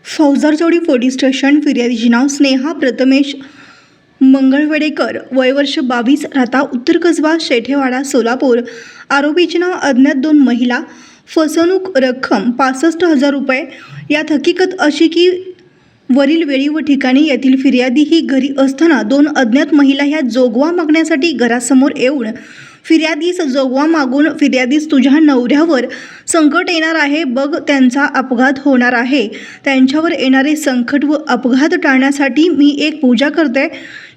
फौजदारचौडी police station फिर्यादीचे नाव स्नेहा प्रथमेश मंगळवेडेकर, वय वर्ष 22, राहता उत्तर कसबा शेठेवाडा सोलापूर। आरोपीचे नाव अज्ञात। 2 महिला, फसवणूक रक्कम 65,000 रुपये। यात हकीकत अशी की वरील वेळी व ठिकाणी येथील फिर्यादी ही घरी असताना 2 अज्ञात महिला ह्या जोगवा मागण्यासाठी घरासमोर येऊन फिर्यादीस जोगवा मागून फिर्यादीस तुझ्या नवऱ्यावर संकट येणार आहे बघ, त्यांचा अपघात होणार आहे, त्यांच्यावर येणारे संकट व अपघात टाळण्यासाठी मी एक पूजा करते,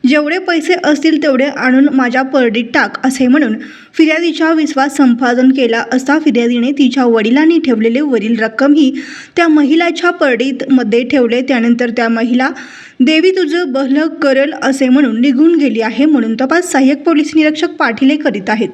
जेवढे पैसे असतील तेवढे आणून माझ्या परडीत टाक असे म्हणून फिर्यादीचा विश्वास संपादन केला असता फिर्यादीने तिच्या वडिलांनी ठेवलेले वरील रक्कमही त्या महिलाच्या परडीत मध्ये ठेवले। त्यानंतर त्या महिला देवी तुझं भलं करेल असे म्हणून निघून गेली आहे म्हणून तपास सहाय्यक पोलीस निरीक्षक पाटील करीत आहेत।